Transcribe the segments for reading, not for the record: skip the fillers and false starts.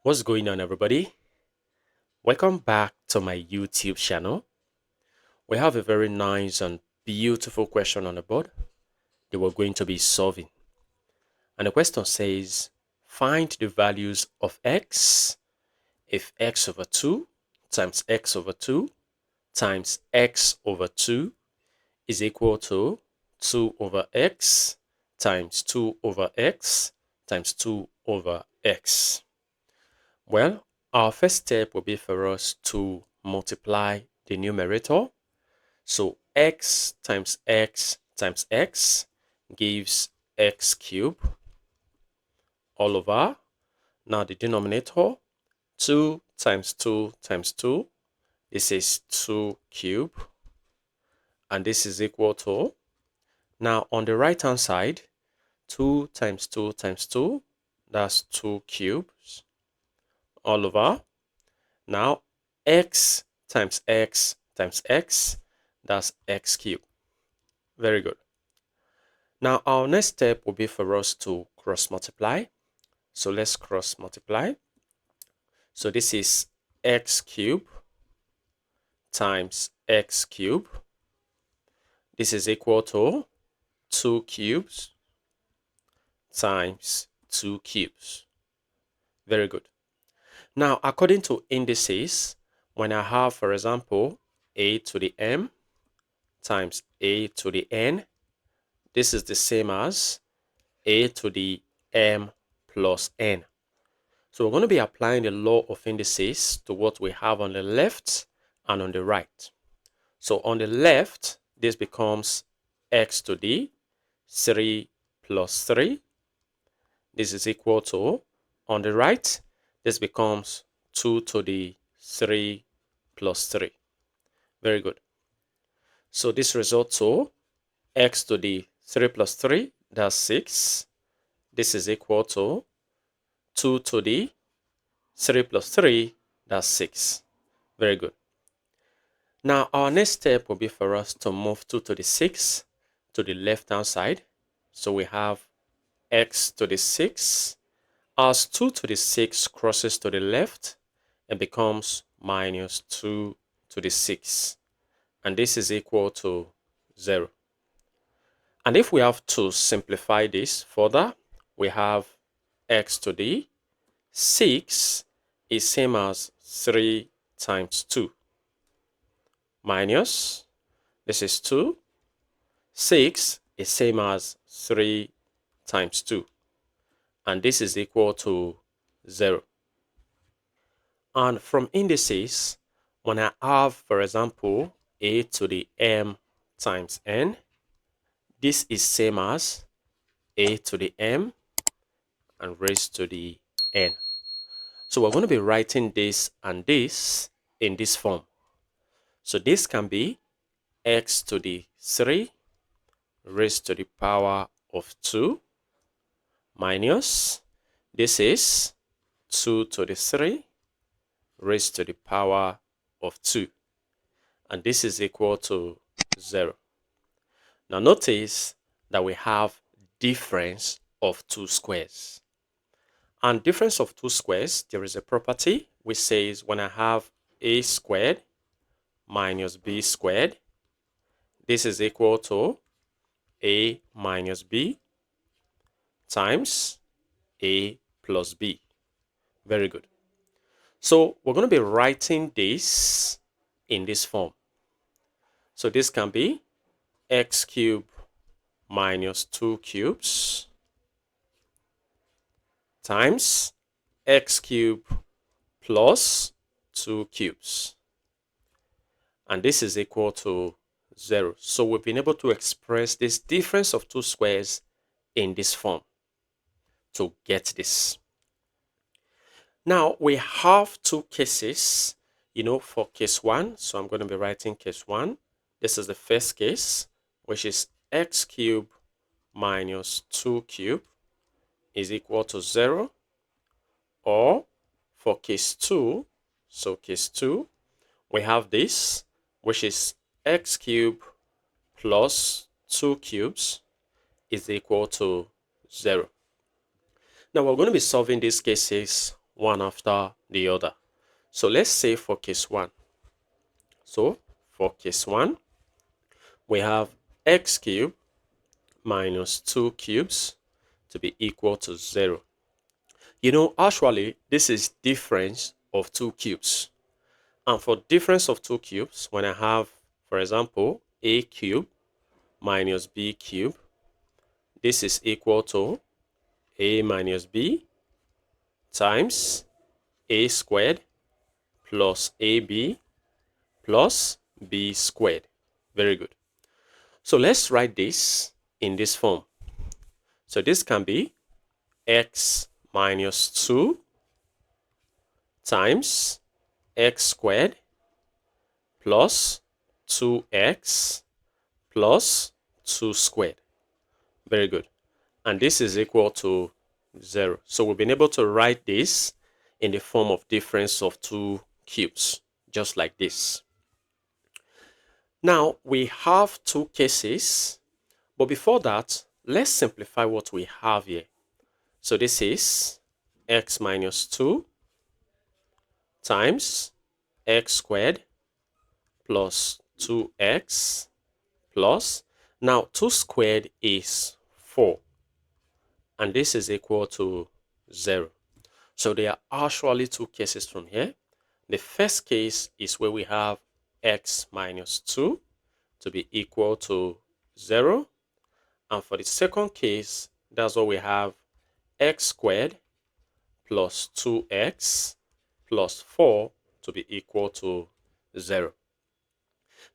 What's going on, everybody? Welcome back to my YouTube channel. We have a very nice and beautiful question on the board that we're going to be solving. And the question says, find the values of x if x over 2 times x over 2 times x over 2 is equal to 2 over x times 2 over x times 2 over x. Well, our first step will be for us to multiply the numerator. So x times x times x gives x cubed all over. Now the denominator, 2 times 2 times 2, this is 2 cubed. And this is equal to, now on the right hand side, 2 times 2 times 2, that's 2 cubes all over. Now, x times x times x, that's x cubed. Very good. Now, our next step will be for us to cross multiply. So let's cross multiply. So this is x cubed times x cubed. This is equal to 2 cubes times 2 cubes. Very good. Now, according to indices, when I have, for example, a to the m times a to the n, this is the same as a to the m plus n. So we're going to be applying the law of indices to what we have on the left and on the right. So on the left, this becomes x to the 3 plus 3. This is equal to, on the right, this becomes 2 to the 3 plus 3. Very good. So this results to x to the 3 plus 3, that's 6. This is equal to 2 to the 3 plus 3, that's 6. Very good. Now, our next step will be for us to move 2 to the 6 to the left-hand side. So we have x to the 6. As 2 to the 6 crosses to the left, it becomes minus 2 to the 6. And this is equal to 0. And if we have to simplify this further, we have x to the 6 is same as 3 times 2 minus, this is 2, 6 is same as 3 times 2, and this is equal to 0. And from indices, when I have, for example, a to the m times n, this is same as a to the m and raised to the n. So we're going to be writing this and this in this form. So this can be x to the 3 raised to the power of 2 minus, this is 2 to the 3 raised to the power of 2. And this is equal to 0. Now notice that we have difference of two squares. And difference of two squares, there is a property which says when I have a squared minus b squared, this is equal to a minus b times a plus b. Very good. So we're going to be writing this in this form. So this can be x cubed minus 2 cubes times x cubed plus 2 cubes. And this is equal to 0. So we've been able to express this difference of two squares in this form to get this. Now we have two cases, for case 1. So I'm going to be writing case 1. This is the first case, which is x cubed minus 2 cubed is equal to 0. Or for case 2, so case 2, we have this, which is x cubed plus 2 cubes is equal to 0. Now we're going to be solving these cases one after the other. So let's say for case 1. So for case 1, we have x cubed minus 2 cubes to be equal to 0. You know, actually, this is difference of 2 cubes. And for difference of 2 cubes, when I have, for example, a cubed minus b cubed, this is equal to a minus b times a squared plus ab plus b squared. Very good. So let's write this in this form. So this can be x minus 2 times x squared plus 2x plus 2 squared. Very good. And this is equal to 0. So we've been able to write this in the form of difference of 2 cubes, just like this. Now, we have 2 cases, but before that, let's simplify what we have here. So this is x minus 2 times x squared plus 2x plus, now 2 squared is 4, and this is equal to 0. So there are actually 2 cases from here. The first case is where we have x minus 2 to be equal to 0. And for the second case, that's what we have x squared plus 2x plus 4 to be equal to 0.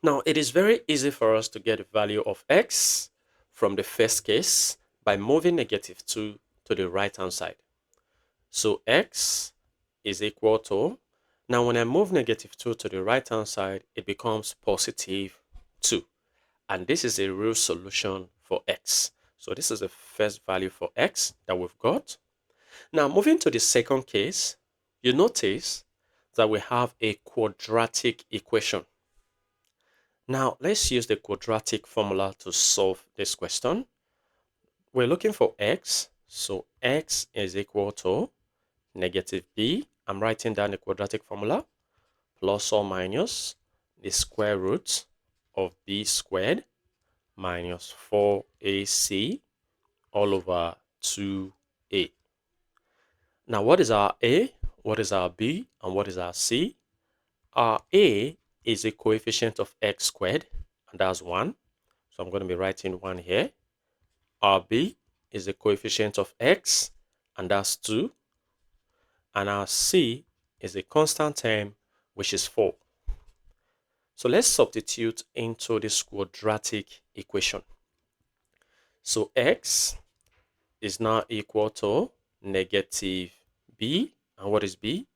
Now, it is very easy for us to get the value of x from the first case by moving negative 2 to the right-hand side. So x is equal to, now when I move negative 2 to the right-hand side, it becomes positive 2. And this is a real solution for x. So this is the first value for x that we've got. Now, moving to the second case, you notice that we have a quadratic equation. Now, let's use the quadratic formula to solve this question. We're looking for x, so x is equal to negative b. I'm writing down the quadratic formula, plus or minus the square root of b squared minus 4ac all over 2a. Now, what is our a, what is our b, and what is our c? Our a is a coefficient of x squared, and that's 1. So I'm going to be writing 1 here. Our b is a coefficient of x, and that's 2. And our c is a constant term, which is 4. So let's substitute into this quadratic equation. So x is now equal to negative b. And what is b?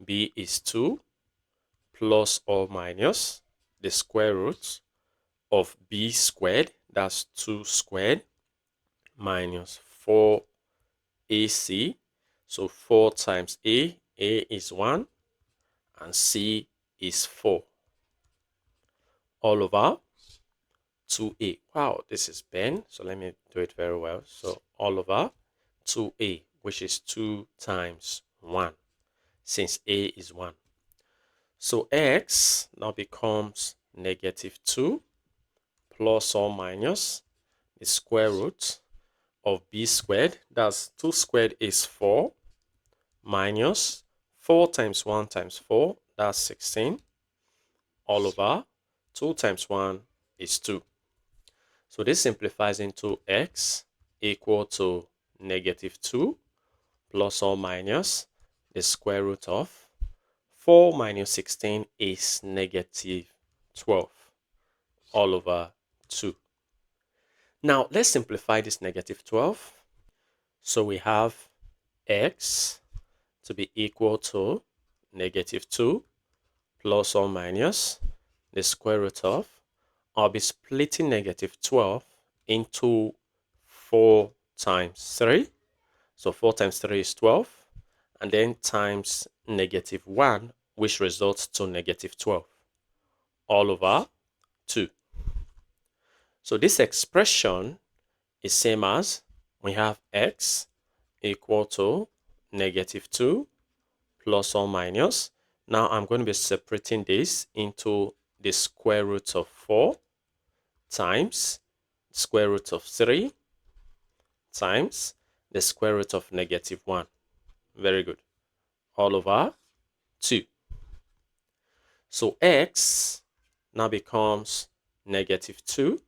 B is 2 plus or minus the square root of b squared, that's 2 squared, minus 4ac. So 4 times a is 1, and c is 4, all over 2a. Wow, this is Ben, so let me do it very well. So all over 2a, which is 2 times 1, since a is 1. So x now becomes negative 2 plus or minus the square root of b squared, that's 2 squared is 4, minus 4 times 1 times 4, that's 16, all over 2 times 1 is 2. So this simplifies into x equal to negative 2 plus or minus the square root of 4 minus 16 is negative 12, all over 2. Now, let's simplify this negative 12. So we have x to be equal to negative 2 plus or minus the square root of, I'll be splitting negative 12 into 4 times 3. So 4 times 3 is 12. And then times negative 1, which results to negative 12, all over 2. So this expression is same as we have x equal to negative 2 plus or minus. Now I'm going to be separating this into the square root of 4 times square root of 3 times the square root of negative 1. Very good. All over 2. So x now becomes negative 2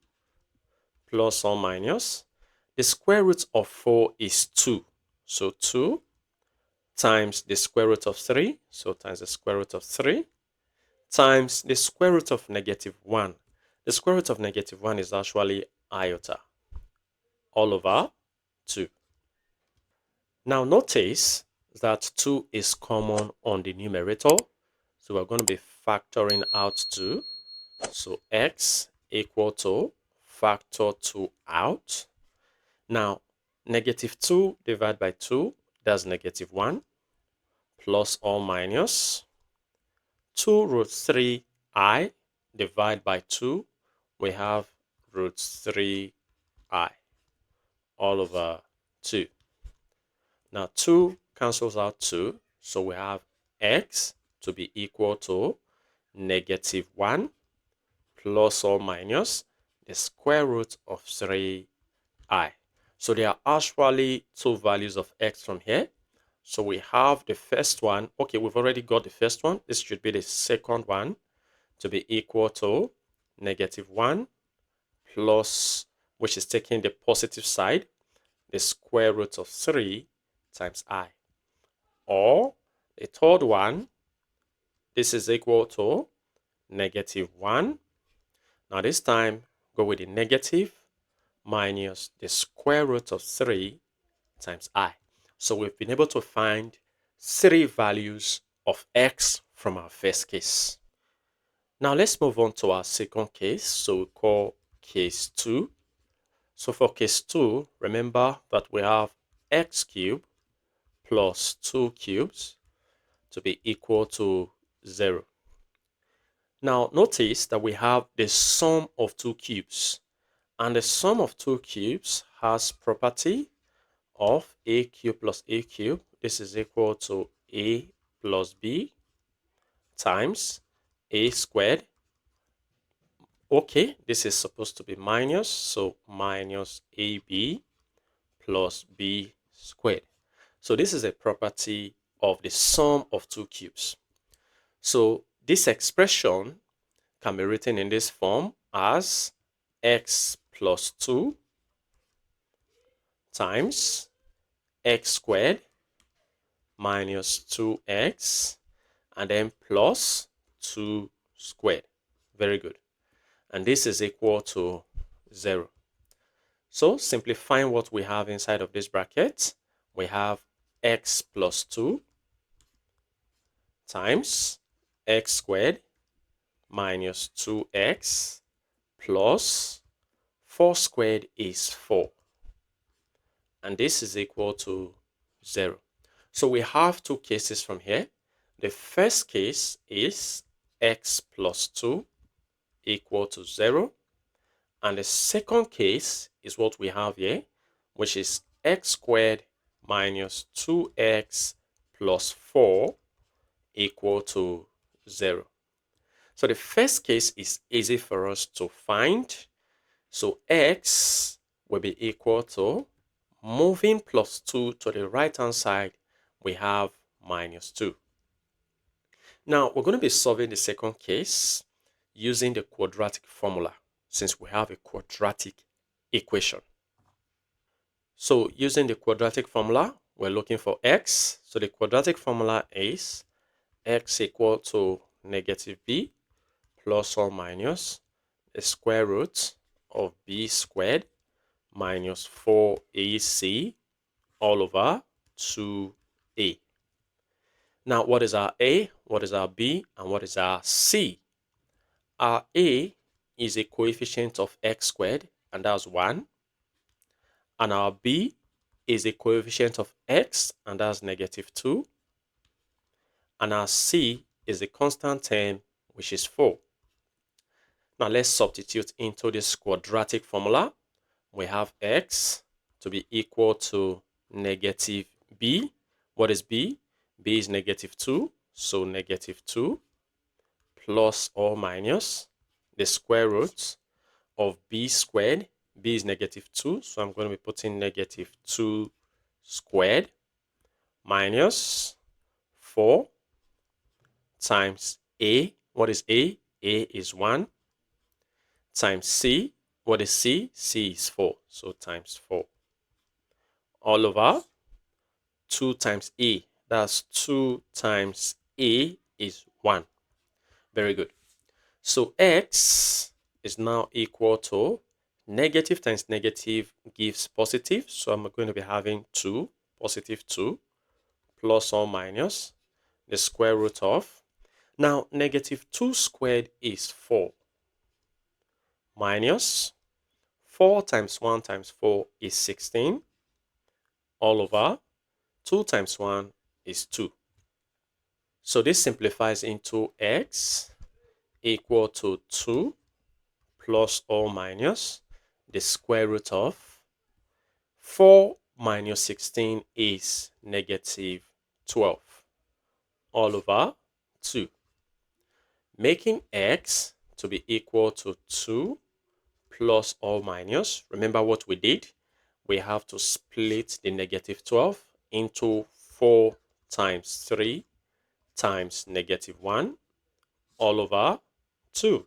plus or minus. The square root of 4 is 2. So 2 times the square root of 3. So times the square root of 3 times the square root of negative 1. The square root of negative 1 is actually iota. All over 2. Now notice that 2 is common on the numerator. So we're going to be factoring out 2. So x equal to factor 2 out. Now negative 2 divided by 2, that's negative 1, plus or minus 2 root 3i divided by 2, we have root 3i all over 2. Now 2 cancels out 2, so we have x to be equal to negative 1 plus or minus the square root of 3i. So there are actually two values of x from here. So we have the first one. Okay, we've already got the first one. This should be the second one to be equal to negative 1 plus, which is taking the positive side, the square root of 3 times I. Or the third one, this is equal to negative 1. Now this time, go with the negative minus the square root of 3 times I. So we've been able to find 3 values of x from our first case. Now let's move on to our second case. So we call case 2. So for case 2, remember that we have x cubed plus 2 cubes to be equal to 0. Now notice that we have the sum of 2 cubes. And the sum of 2 cubes has property of a cubed plus a cubed. This is equal to a plus b times a squared. Okay, this is supposed to be minus, so minus ab plus b squared. So this is a property of the sum of 2 cubes. So this expression can be written in this form as x plus 2 times x squared minus 2x and then plus 2 squared. Very good. And this is equal to 0. So simplifying what we have inside of this bracket, we have x plus 2 times x squared minus 2x plus 4 squared is 4. And this is equal to 0. So we have two cases from here. The first case is x plus 2 equal to 0. And the second case is what we have here, which is x squared minus 2x plus 4 equal to 0. So the first case is easy for us to find. So x will be equal to, moving plus 2 to the right-hand side, we have minus 2. Now, we're going to be solving the second case using the quadratic formula, since we have a quadratic equation. So using the quadratic formula, we're looking for x. So the quadratic formula is x equal to negative b plus or minus the square root of b squared minus 4ac all over 2a. Now, what is our a, what is our b, and what is our c? Our a is a coefficient of x squared, and that's 1. And our b is a coefficient of x, and that's negative 2. And our c is a constant term, which is 4. Now let's substitute into this quadratic formula. We have x to be equal to negative b. What is b? b is negative 2, so negative 2 plus or minus the square root of b squared. B is negative 2, so I'm going to be putting negative 2 squared minus 4 times a. What is a? A is 1 times c. What is c? C is 4, so times 4 all over 2 times a. That's 2 times a is 1. Very good. So x is now equal to negative times negative gives positive. So I'm going to be having 2, positive 2, plus or minus the square root of. Now, negative 2 squared is 4 minus 4 times 1 times 4 is 16 all over 2 times 1 is 2. So this simplifies into x equal to 2 plus or minus the square root of 4 minus 16 is negative 12 all over 2, making x to be equal to 2 plus or minus. Remember what we did? We have to split the negative 12 into 4 times 3 times negative 1 all over 2.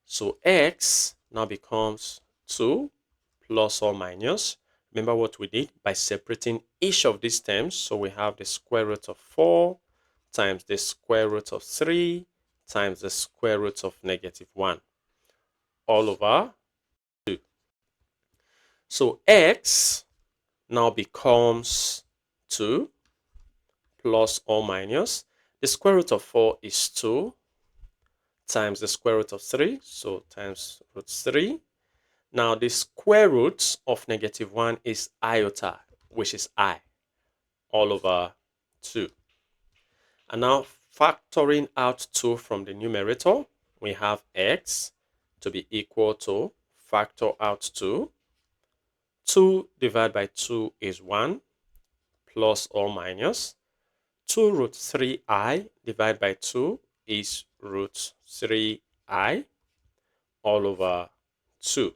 So x now becomes 2 plus or minus. Remember what we did by separating each of these terms. So we have the square root of 4 times the square root of 3 times the square root of negative 1 all over 2. So x now becomes 2 plus or minus. The square root of 4 is 2 times the square root of 3, so times root 3. Now the square root of negative 1 is iota, which is I, all over 2. And now factoring out 2 from the numerator, we have x to be equal to, factor out 2. 2 divided by 2 is 1 plus or minus 2 root 3i divided by 2 is root 3i all over 2.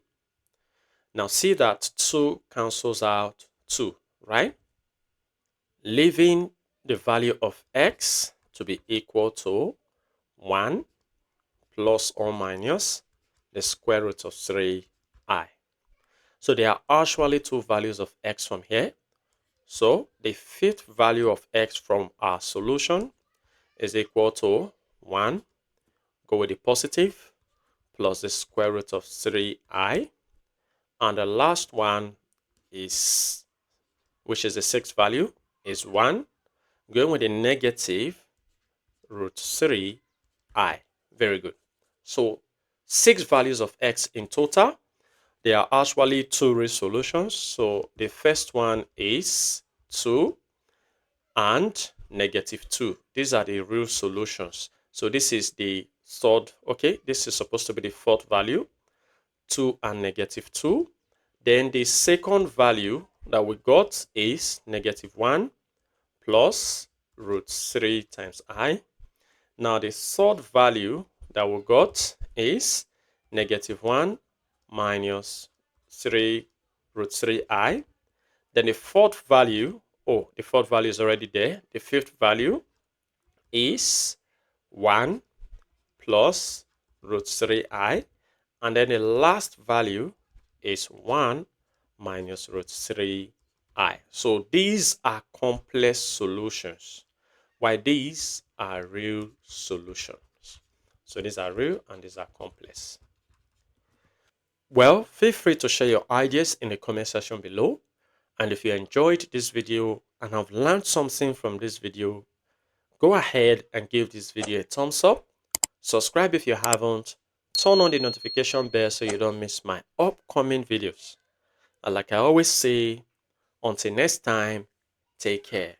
Now see that 2 cancels out 2, right? Leaving the value of x to be equal to 1 plus or minus the square root of 3i. So there are actually two values of x from here. So the fifth value of x from our solution is equal to 1, go with the positive, plus the square root of 3i. And the last one is, which is the sixth value, is 1, going with the negative root 3i. Very good. So 6 values of x in total. There are actually two real solutions. So the first one is 2 and negative 2. These are the real solutions. So this is the third, okay, this is supposed to be the fourth value, 2 and negative 2. Then the second value that we got is negative 1 plus root 3 times I. Now the third value that we got is negative 1 minus 3 root 3i. Then the fourth value, oh, the fourth value is already there. The fifth value is 1 plus root 3i. And then the last value is 1 minus root 3i. So these are complex solutions, while these are real solutions. So these are real and these are complex. Well, feel free to share your ideas in the comment section below. And if you enjoyed this video and have learned something from this video, go ahead and give this video a thumbs up. Subscribe if you haven't. Turn on the notification bell so you don't miss my upcoming videos. And like I always say, until next time, take care.